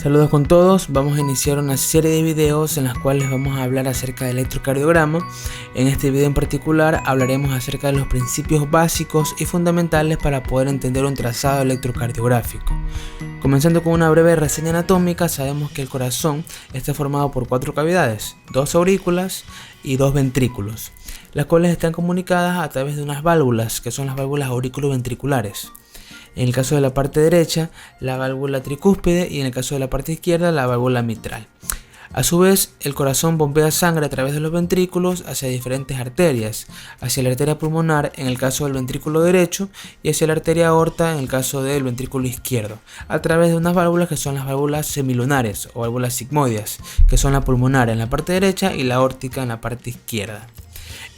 Saludos con todos, vamos a iniciar una serie de videos en las cuales vamos a hablar acerca del electrocardiograma. En este video en particular hablaremos acerca de los principios básicos y fundamentales para poder entender un trazado electrocardiográfico. Comenzando con una breve reseña anatómica, sabemos que el corazón está formado por 4 cavidades, 2 aurículas y 2 ventrículos, las cuales están comunicadas a través de unas válvulas, que son las válvulas aurículo-ventriculares. En el caso de la parte derecha, la válvula tricúspide, y en el caso de la parte izquierda, la válvula mitral. A su vez, el corazón bombea sangre a través de los ventrículos hacia diferentes arterias, hacia la arteria pulmonar en el caso del ventrículo derecho y hacia la arteria aorta en el caso del ventrículo izquierdo, a través de unas válvulas que son las válvulas semilunares o válvulas sigmoides, que son la pulmonar en la parte derecha y la aórtica en la parte izquierda.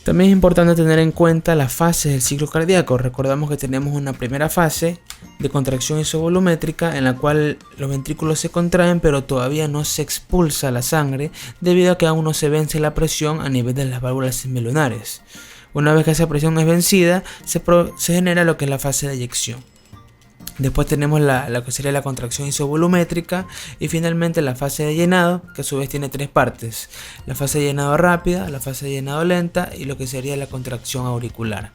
También es importante tener en cuenta las fases del ciclo cardíaco. Recordamos que tenemos una primera fase de contracción isovolumétrica en la cual los ventrículos se contraen pero todavía no se expulsa la sangre debido a que aún no se vence la presión a nivel de las válvulas semilunares. Una vez que esa presión es vencida, se genera lo que es la fase de eyección. Después tenemos la que sería la contracción isovolumétrica y finalmente la fase de llenado, que a su vez tiene 3 partes: la fase de llenado rápida, la fase de llenado lenta y lo que sería la contracción auricular.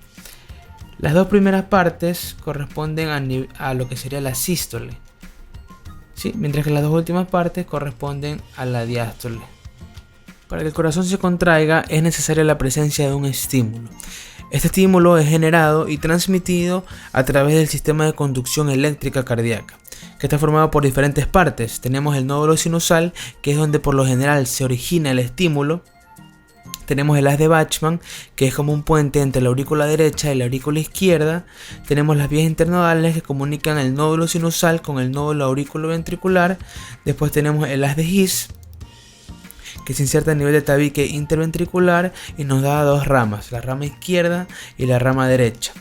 Las 2 primeras partes corresponden a lo que sería la sístole, ¿sí? Mientras que las 2 últimas partes corresponden a la diástole. Para que el corazón se contraiga es necesaria la presencia de un estímulo. Este estímulo es generado y transmitido a través del sistema de conducción eléctrica cardíaca, que está formado por diferentes partes. Tenemos el nódulo sinusal, que es donde por lo general se origina el estímulo. Tenemos el haz de Bachmann, que es como un puente entre la aurícula derecha y la aurícula izquierda. Tenemos las vías internodales que comunican el nódulo sinusal con el nódulo auriculoventricular. Después tenemos el haz de His, que se inserta a nivel de tabique interventricular y nos da 2 ramas, la rama izquierda y la rama derecha.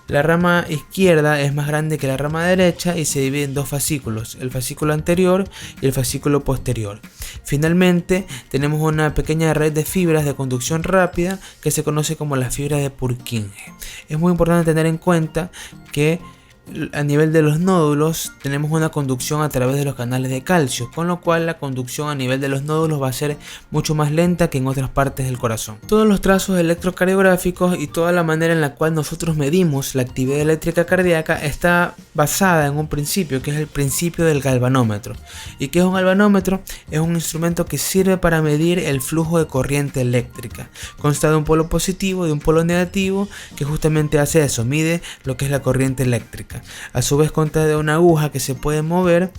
La rama izquierda es más grande que la rama derecha y se divide en 2 fascículos, el fascículo anterior y el fascículo posterior. Finalmente tenemos una pequeña red de fibras de conducción rápida que se conoce como la fibra de Purkinje. Es muy importante tener en cuenta que a nivel de los nódulos tenemos una conducción a través de los canales de calcio, con lo cual la conducción a nivel de los nódulos va a ser mucho más lenta que en otras partes del corazón. Todos los trazos electrocardiográficos y toda la manera en la cual nosotros medimos la actividad eléctrica cardíaca está basada en un principio, que es el principio del galvanómetro. ¿Y qué es un galvanómetro? Es un instrumento que sirve para medir el flujo de corriente eléctrica. Consta de un polo positivo y un polo negativo, que justamente hace eso, mide lo que es la corriente eléctrica. A su vez consta de una aguja que se puede mover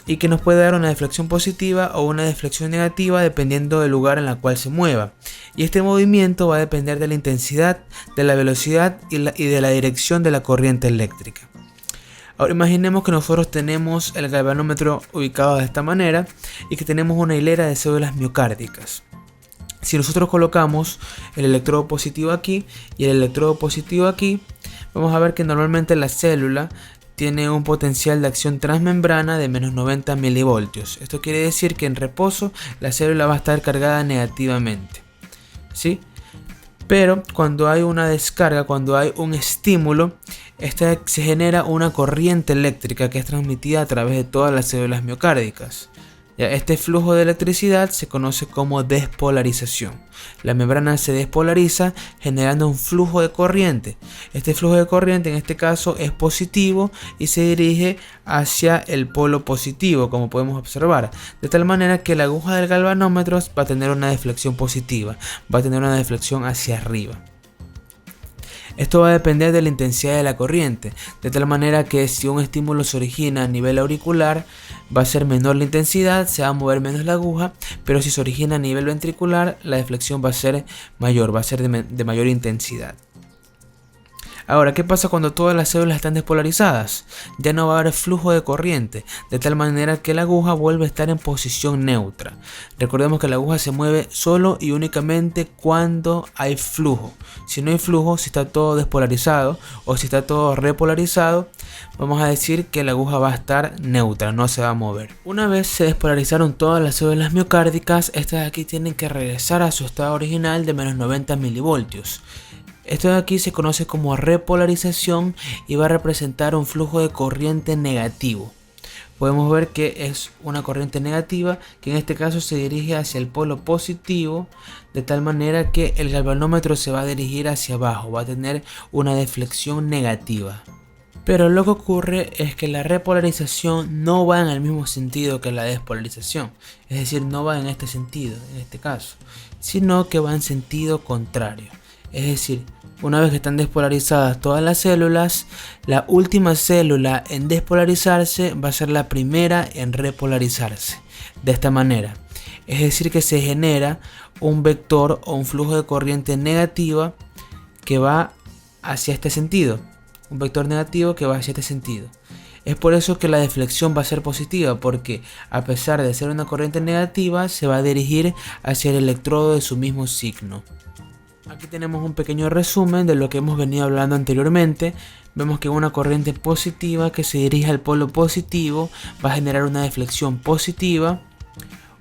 y que nos puede dar una deflexión positiva o una deflexión negativa dependiendo del lugar en el cual se mueva. Y este movimiento va a depender de la intensidad, de la velocidad y de la dirección de la corriente eléctrica. Ahora imaginemos que nosotros tenemos el galvanómetro ubicado de esta manera y que tenemos una hilera de células miocárdicas. Si nosotros colocamos el electrodo positivo aquí y el electrodo positivo aquí, vamos a ver que normalmente la célula tiene un potencial de acción transmembrana de menos 90 milivoltios. Esto quiere decir que en reposo la célula va a estar cargada negativamente, ¿sí? Pero cuando hay una descarga, cuando hay un estímulo, se genera una corriente eléctrica que es transmitida a través de todas las células miocárdicas. Este flujo de electricidad se conoce como despolarización. La membrana se despolariza generando un flujo de corriente. Este flujo de corriente en este caso es positivo y se dirige hacia el polo positivo, como podemos observar. De tal manera que la aguja del galvanómetro va a tener una deflexión positiva, va a tener una deflexión hacia arriba. Esto va a depender de la intensidad de la corriente, de tal manera que si un estímulo se origina a nivel auricular, va a ser menor la intensidad, se va a mover menos la aguja, pero si se origina a nivel ventricular, la deflexión va a ser mayor, va a ser de mayor intensidad. Ahora, ¿qué pasa cuando todas las células están despolarizadas? Ya no va a haber flujo de corriente, de tal manera que la aguja vuelve a estar en posición neutra. Recordemos que la aguja se mueve solo y únicamente cuando hay flujo. Si no hay flujo, si está todo despolarizado o si está todo repolarizado, vamos a decir que la aguja va a estar neutra, no se va a mover. Una vez se despolarizaron todas las células miocárdicas, estas de aquí tienen que regresar a su estado original de menos 90 milivoltios. Esto de aquí se conoce como repolarización y va a representar un flujo de corriente negativo. podemos ver que es una corriente negativa que en este caso se dirige hacia el polo positivo, de tal manera que el galvanómetro se va a dirigir hacia abajo, va a tener una deflexión negativa. Pero lo que ocurre es que la repolarización no va en el mismo sentido que la despolarización, es decir, no va en este sentido, en este caso, sino que va en sentido contrario. Es decir, una vez que están despolarizadas todas las células, la última célula en despolarizarse va a ser la primera en repolarizarse. De esta manera, es decir, que se genera un vector o un flujo de corriente negativa que va hacia este sentido. Un vector negativo que va hacia este sentido. Es por eso que la deflexión va a ser positiva, porque a pesar de ser una corriente negativa, se va a dirigir hacia el electrodo de su mismo signo. Aquí tenemos un pequeño resumen de lo que hemos venido hablando anteriormente. Vemos que una corriente positiva que se dirige al polo positivo va a generar una deflexión positiva.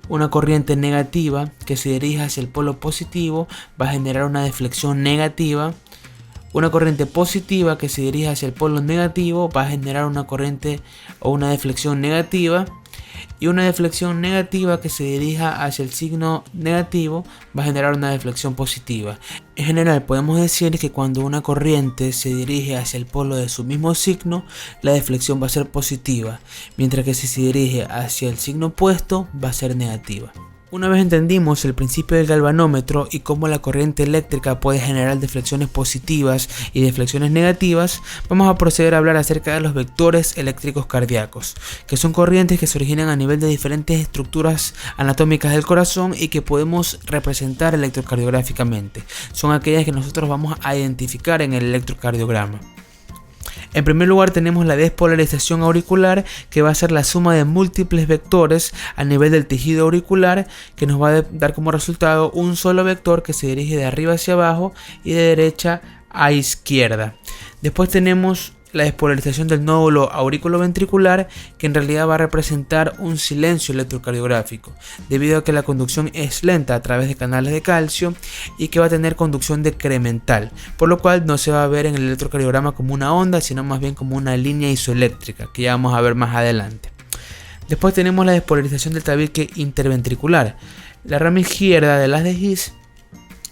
Una corriente negativa que se dirige hacia el polo positivo va a generar una deflexión negativa. Una corriente positiva que se dirige hacia el polo negativo va a generar una corriente o una deflexión negativa. Y una deflexión negativa que se dirija hacia el signo negativo va a generar una deflexión positiva. En general podemos decir que cuando una corriente se dirige hacia el polo de su mismo signo, la deflexión va a ser positiva, mientras que si se dirige hacia el signo opuesto va a ser negativa. Una vez entendimos el principio del galvanómetro y cómo la corriente eléctrica puede generar deflexiones positivas y deflexiones negativas, vamos a proceder a hablar acerca de los vectores eléctricos cardíacos, que son corrientes que se originan a nivel de diferentes estructuras anatómicas del corazón y que podemos representar electrocardiográficamente. Son aquellas que nosotros vamos a identificar en el electrocardiograma. En primer lugar tenemos la despolarización auricular, que va a ser la suma de múltiples vectores a nivel del tejido auricular, que nos va a dar como resultado un solo vector que se dirige de arriba hacia abajo y de derecha a izquierda. Después tenemos la despolarización del nódulo auriculoventricular, que en realidad va a representar un silencio electrocardiográfico, debido a que la conducción es lenta a través de canales de calcio y que va a tener conducción decremental, por lo cual no se va a ver en el electrocardiograma como una onda, sino más bien como una línea isoeléctrica, que ya vamos a ver más adelante. Después tenemos la despolarización del tabique interventricular. La rama izquierda de las de His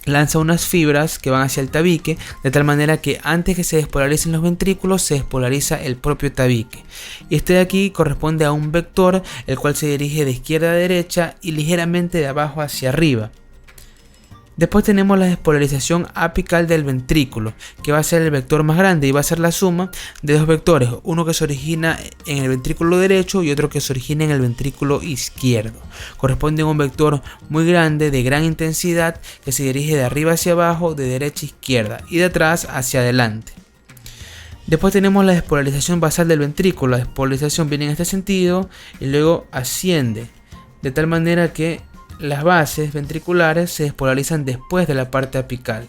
lanza unas fibras que van hacia el tabique, de tal manera que antes que se despolaricen los ventrículos se despolariza el propio tabique. Y este de aquí corresponde a un vector, el cual se dirige de izquierda a derecha y ligeramente de abajo hacia arriba. Después tenemos la despolarización apical del ventrículo, que va a ser el vector más grande y va a ser la suma de dos vectores, uno que se origina en el ventrículo derecho y otro que se origina en el ventrículo izquierdo. Corresponde a un vector muy grande de gran intensidad que se dirige de arriba hacia abajo, de derecha a izquierda y de atrás hacia adelante. Después tenemos la despolarización basal del ventrículo. La despolarización viene en este sentido y luego asciende, de tal manera que las bases ventriculares se despolarizan después de la parte apical.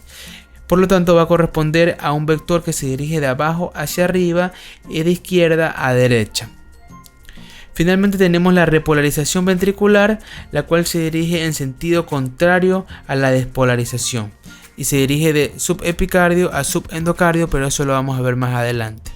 Por lo tanto va a corresponder a un vector que se dirige de abajo hacia arriba y de izquierda a derecha. Finalmente tenemos la repolarización ventricular, la cual se dirige en sentido contrario a la despolarización y se dirige de subepicardio a subendocardio, pero eso lo vamos a ver más adelante.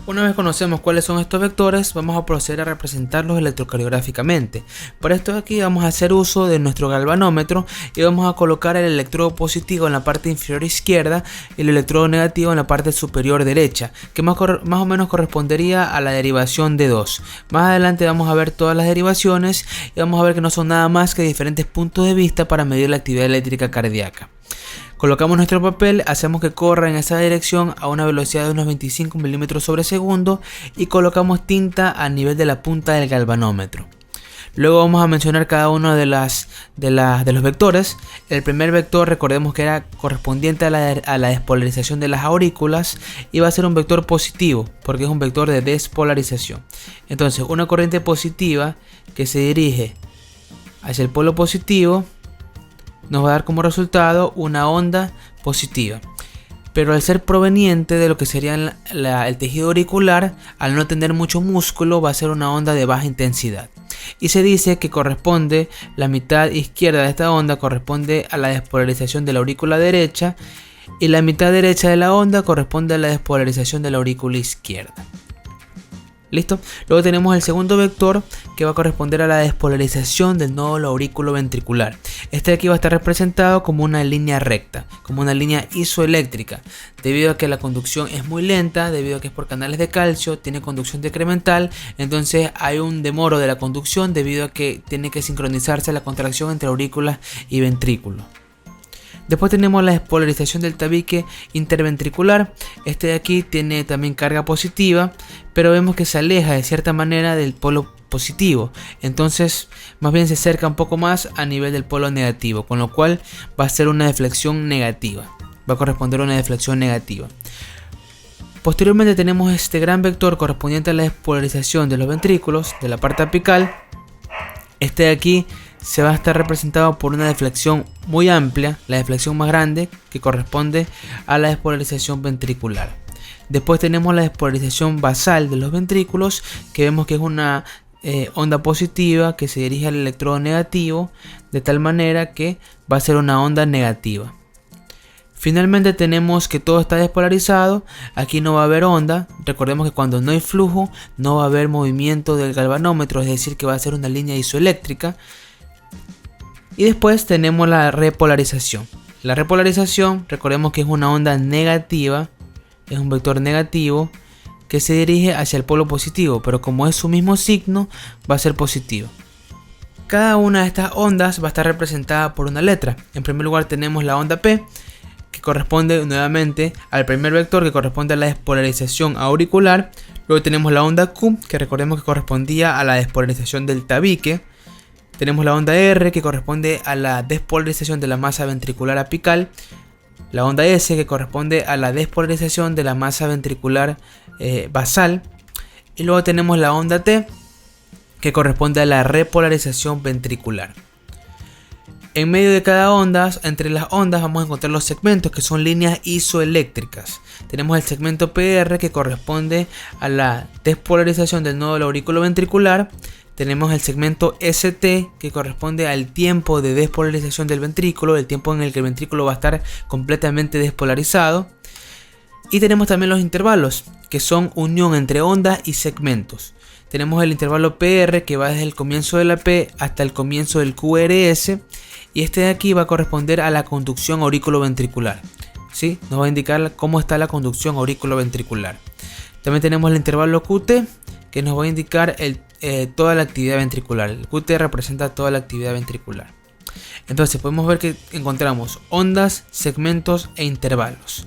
Una vez conocemos cuáles son estos vectores, vamos a proceder a representarlos electrocardiográficamente. Para esto aquí vamos a hacer uso de nuestro galvanómetro y vamos a colocar el electrodo positivo en la parte inferior izquierda y el electrodo negativo en la parte superior derecha, que más o menos correspondería a la derivación de 2. Más adelante vamos a ver todas las derivaciones y vamos a ver que no son nada más que diferentes puntos de vista para medir la actividad eléctrica cardíaca. Colocamos nuestro papel, hacemos que corra en esa dirección a una velocidad de unos 25 milímetros sobre segundo y colocamos tinta a nivel de la punta del galvanómetro. Luego vamos a mencionar cada uno de los vectores. El primer vector, recordemos que era correspondiente a la despolarización de las aurículas y va a ser un vector positivo porque es un vector de despolarización. Entonces, una corriente positiva que se dirige hacia el polo positivo nos va a dar como resultado una onda positiva, pero al ser proveniente de lo que sería el tejido auricular, al no tener mucho músculo, va a ser una onda de baja intensidad. Y se dice que corresponde, la mitad izquierda de esta onda corresponde a la despolarización de la aurícula derecha y la mitad derecha de la onda corresponde a la despolarización de la aurícula izquierda. ¿Listo? Luego tenemos el segundo vector que va a corresponder a la despolarización del nódulo aurículo-ventricular. Este de aquí va a estar representado como una línea recta, como una línea isoeléctrica, debido a que la conducción es muy lenta, debido a que es por canales de calcio, tiene conducción decremental, entonces hay un demoro de la conducción debido a que tiene que sincronizarse la contracción entre aurículas y ventrículos. Después tenemos la despolarización del tabique interventricular. Este de aquí tiene también carga positiva, pero vemos que se aleja de cierta manera del polo positivo. Entonces, más bien se acerca un poco más a nivel del polo negativo, con lo cual va a ser una deflexión negativa. Va a corresponder a una deflexión negativa. Posteriormente tenemos este gran vector correspondiente a la despolarización de los ventrículos, de la parte apical. Este de aquí se va a estar representado por una deflexión muy amplia, la deflexión más grande, que corresponde a la despolarización ventricular. Después tenemos la despolarización basal de los ventrículos, que vemos que es una onda positiva que se dirige al electrodo negativo, de tal manera que va a ser una onda negativa. Finalmente tenemos que todo está despolarizado, aquí no va a haber onda. Recordemos que cuando no hay flujo no va a haber movimiento del galvanómetro, es decir que va a ser una línea isoeléctrica. Y después tenemos la repolarización. La repolarización, recordemos que es una onda negativa, es un vector negativo que se dirige hacia el polo positivo, pero como es su mismo signo, va a ser positivo. Cada una de estas ondas va a estar representada por una letra. En primer lugar tenemos la onda P, que corresponde nuevamente al primer vector, que corresponde a la despolarización auricular. Luego tenemos la onda Q, que recordemos que correspondía a la despolarización del tabique. Tenemos la onda R, que corresponde a la despolarización de la masa ventricular apical. La onda S, que corresponde a la despolarización de la masa ventricular basal. Y luego tenemos la onda T, que corresponde a la repolarización ventricular. En medio de cada onda, entre las ondas vamos a encontrar los segmentos, que son líneas isoeléctricas. Tenemos el segmento PR, que corresponde a la despolarización del nódulo auriculoventricular. Tenemos el segmento ST, que corresponde al tiempo de despolarización del ventrículo, el tiempo en el que el ventrículo va a estar completamente despolarizado. Y tenemos también los intervalos, que son unión entre ondas y segmentos. Tenemos el intervalo PR, que va desde el comienzo de la P hasta el comienzo del QRS. Y este de aquí va a corresponder a la conducción auriculoventricular. ¿Sí? Nos va a indicar cómo está la conducción auriculoventricular. También tenemos el intervalo QT, que nos va a indicar toda la actividad ventricular. El QT representa toda la actividad ventricular. Entonces podemos ver que encontramos ondas, segmentos e intervalos.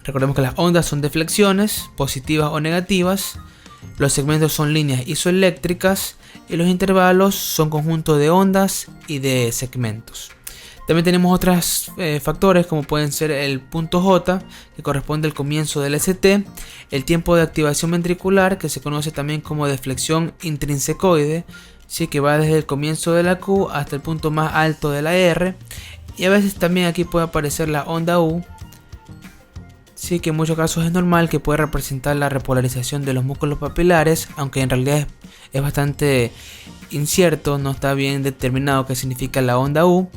Recordemos que las ondas son deflexiones, positivas o negativas. Los segmentos son líneas isoeléctricas y los intervalos son conjuntos de ondas y de segmentos. También tenemos otros factores como pueden ser el punto J, que corresponde al comienzo del ST, el tiempo de activación ventricular, que se conoce también como deflexión intrinsecoide, ¿sí? Que va desde el comienzo de la Q hasta el punto más alto de la R, y a veces también aquí puede aparecer la onda U, sí, que en muchos casos es normal, que puede representar la repolarización de los músculos papilares, aunque en realidad es bastante incierto, no está bien determinado qué significa la onda U.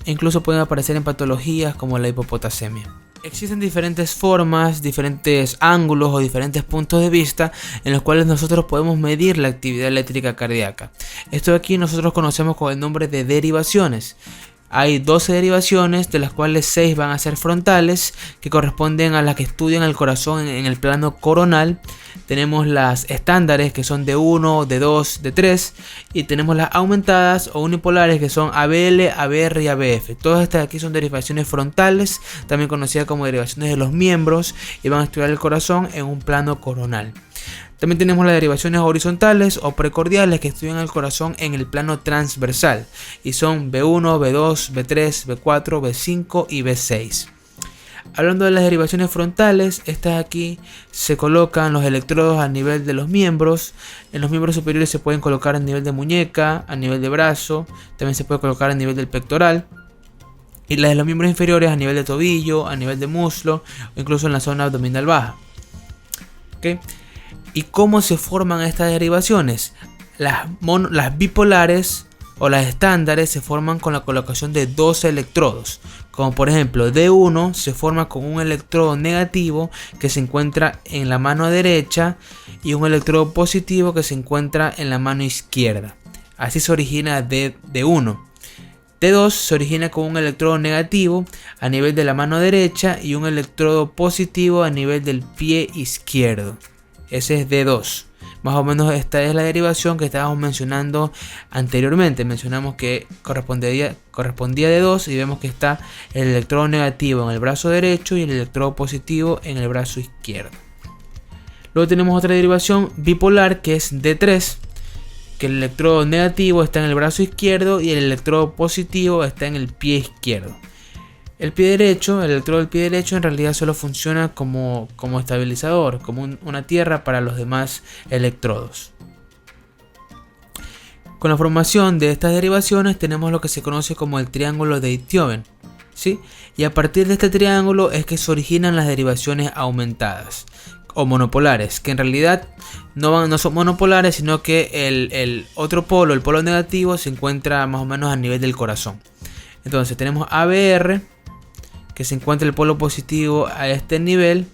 Incluso pueden aparecer en patologías como la hipopotasemia. Existen diferentes formas, diferentes ángulos o diferentes puntos de vista en los cuales nosotros podemos medir la actividad eléctrica cardíaca. Esto de aquí nosotros conocemos con el nombre de derivaciones. Hay 12 derivaciones, de las cuales 6 van a ser frontales, que corresponden a las que estudian el corazón en el plano coronal. Tenemos las estándares, que son de 1, de 2, de 3. Y tenemos las aumentadas o unipolares, que son ABL, ABR y ABF. Todas estas aquí son derivaciones frontales, también conocidas como derivaciones de los miembros, y van a estudiar el corazón en un plano coronal. También tenemos las derivaciones horizontales o precordiales, que estudian el corazón en el plano transversal, y son B1, B2, B3, B4, B5 y B6. Hablando de las derivaciones frontales, estas aquí se colocan los electrodos a nivel de los miembros. En los miembros superiores se pueden colocar a nivel de muñeca, a nivel de brazo, también se puede colocar a nivel del pectoral. Y las de los miembros inferiores a nivel de tobillo, a nivel de muslo o incluso en la zona abdominal baja. ¿Okay? ¿Y cómo se forman estas derivaciones? Las bipolares o las estándares se forman con la colocación de dos electrodos, como por ejemplo D1 se forma con un electrodo negativo que se encuentra en la mano derecha y un electrodo positivo que se encuentra en la mano izquierda. Así se origina D1. D2 se origina con un electrodo negativo a nivel de la mano derecha y un electrodo positivo a nivel del pie izquierdo. Ese es D2. Más o menos esta es la derivación que estábamos mencionando anteriormente. Mencionamos que correspondía a D2 y vemos que está el electrodo negativo en el brazo derecho y el electrodo positivo en el brazo izquierdo. Luego tenemos otra derivación bipolar que es D3, que el electrodo negativo está en el brazo izquierdo y el electrodo positivo está en el pie izquierdo. El electrodo del pie derecho en realidad solo funciona como estabilizador, como una tierra para los demás electrodos. Con la formación de estas derivaciones tenemos lo que se conoce como el triángulo de Aitken, ¿sí? Y a partir de este triángulo es que se originan las derivaciones aumentadas o monopolares, que en realidad no son monopolares, sino que el otro polo, el polo negativo, se encuentra más o menos a nivel del corazón. Entonces tenemos ABR, que se encuentra el polo positivo a este nivel,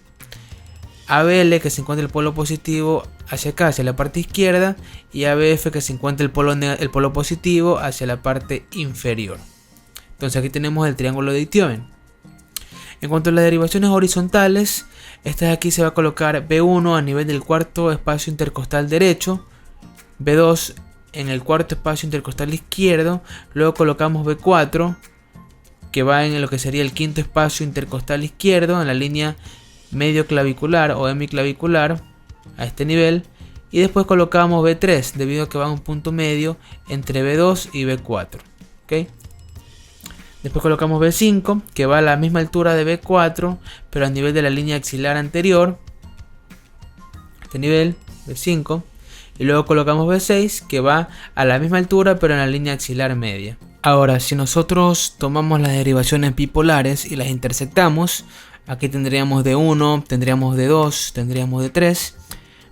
ABL, que se encuentra el polo positivo hacia acá, hacia la parte izquierda, y ABF, que se encuentra el polo positivo hacia la parte inferior. Entonces aquí tenemos el triángulo de Aitken. En cuanto a las derivaciones horizontales, esta de aquí se va a colocar B1 a nivel del cuarto espacio intercostal derecho, B2 en el cuarto espacio intercostal izquierdo, luego colocamos B4 que va en lo que sería el quinto espacio intercostal izquierdo en la línea medio clavicular o hemiclavicular a este nivel, y después colocamos B3 debido a que va a un punto medio entre B2 y B4, ¿okay? Después colocamos B5 que va a la misma altura de B4 pero a nivel de la línea axilar anterior, este nivel B5, y luego colocamos B6 que va a la misma altura pero en la línea axilar media. Ahora, si nosotros tomamos las derivaciones bipolares y las intersectamos, aquí tendríamos D1, tendríamos D2, tendríamos D3.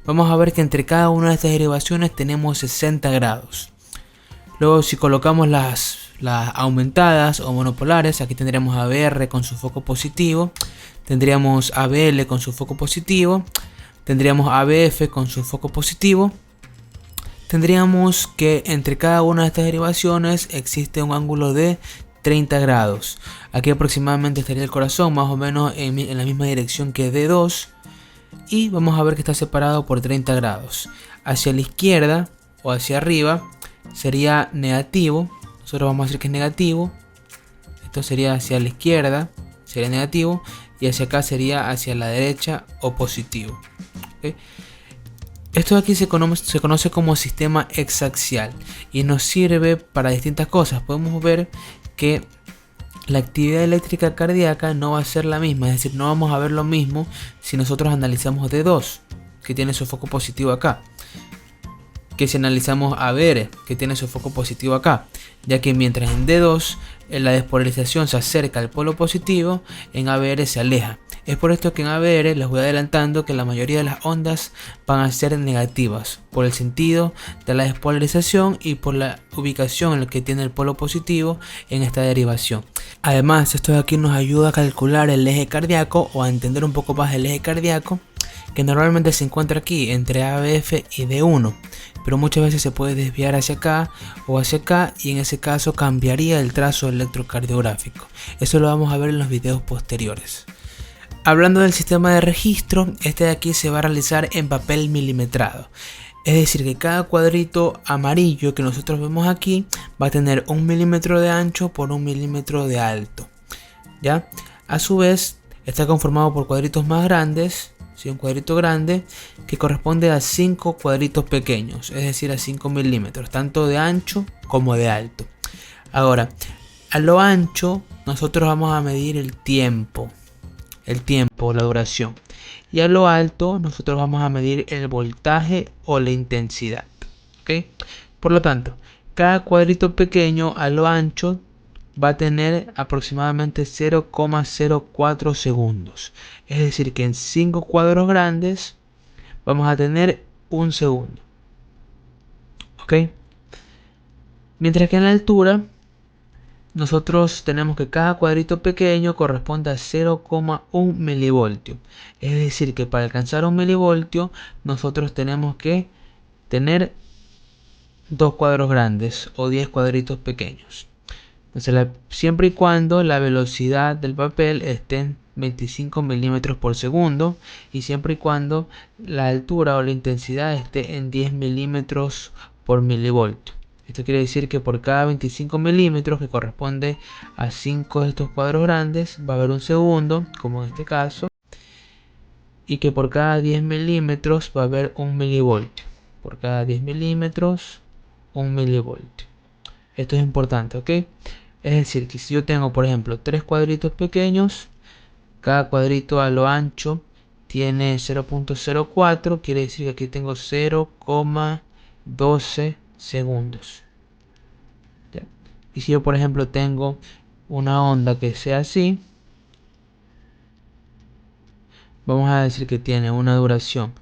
Vamos a ver que entre cada una de estas derivaciones tenemos 60 grados. Luego, si colocamos las aumentadas o monopolares, aquí tendríamos ABR con su foco positivo, tendríamos ABL con su foco positivo, tendríamos ABF con su foco positivo. Tendríamos que entre cada una de estas derivaciones existe un ángulo de 30 grados. Aquí aproximadamente estaría el corazón, más o menos en la misma dirección que D2. Y vamos a ver que está separado por 30 grados. Hacia la izquierda o hacia arriba sería negativo. Nosotros vamos a decir que es negativo. Esto sería hacia la izquierda, sería negativo. Y hacia acá sería hacia la derecha o positivo. ¿Okay? Esto de aquí se conoce como sistema hexaxial y nos sirve para distintas cosas. Podemos ver que la actividad eléctrica cardíaca no va a ser la misma, es decir, no vamos a ver lo mismo si nosotros analizamos D2, que tiene su foco positivo acá, que si analizamos ABR, que tiene su foco positivo acá, ya que mientras en D2 la despolarización se acerca al polo positivo, en ABR se aleja. Es por esto que en ABR les voy adelantando que la mayoría de las ondas van a ser negativas, por el sentido de la despolarización y por la ubicación en la que tiene el polo positivo en esta derivación. Además, esto de aquí nos ayuda a calcular el eje cardíaco o a entender un poco más el eje cardíaco, que normalmente se encuentra aquí entre ABF y D1, pero muchas veces se puede desviar hacia acá o hacia acá, y en ese caso cambiaría el trazo electrocardiográfico. Eso lo vamos a ver en los videos posteriores. Hablando del sistema de registro, este de aquí se va a realizar en papel milimetrado. Es decir, que cada cuadrito amarillo que nosotros vemos aquí va a tener 1 milímetro de ancho por 1 milímetro de alto, ¿ya? A su vez, está conformado por cuadritos más grandes, ¿sí? Un cuadrito grande que corresponde a 5 cuadritos pequeños, es decir, a 5 milímetros, tanto de ancho como de alto. Ahora, a lo ancho, nosotros vamos a medir el tiempo, la duración. Y a lo alto nosotros vamos a medir el voltaje o la intensidad, ¿ok? Por lo tanto, cada cuadrito pequeño a lo ancho va a tener aproximadamente 0,04 segundos. Es decir, que en 5 cuadros grandes vamos a tener 1 segundo, ¿ok? Mientras que en la altura nosotros tenemos que cada cuadrito pequeño corresponde a 0,1 milivoltio. Es decir, que para alcanzar un milivoltio nosotros tenemos que tener 2 cuadros grandes o 10 cuadritos pequeños. Entonces, siempre y cuando la velocidad del papel esté en 25 milímetros por segundo y siempre y cuando la altura o la intensidad esté en 10 milímetros por milivoltio. Esto quiere decir que por cada 25 milímetros, que corresponde a 5 de estos cuadros grandes, va a haber un segundo, como en este caso, y que por cada 10 milímetros va a haber un milivoltio. Por cada 10 milímetros, un milivoltio. Esto es importante, ¿ok? Es decir, que si yo tengo, por ejemplo, 3 cuadritos pequeños, cada cuadrito a lo ancho tiene 0,04, quiere decir que aquí tengo 0,12 segundos. ¿Ya? Y si yo, por ejemplo, tengo una onda que sea así, vamos a decir que tiene una duración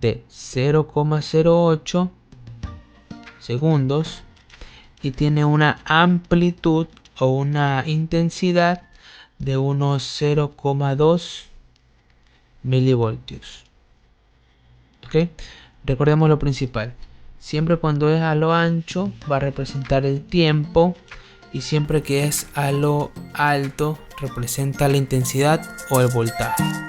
de 0,08 segundos y tiene una amplitud o una intensidad de unos 0,2 milivoltios. ¿Ok? Recordemos lo principal. Siempre cuando es a lo ancho va a representar el tiempo y siempre que es a lo alto representa la intensidad o el voltaje.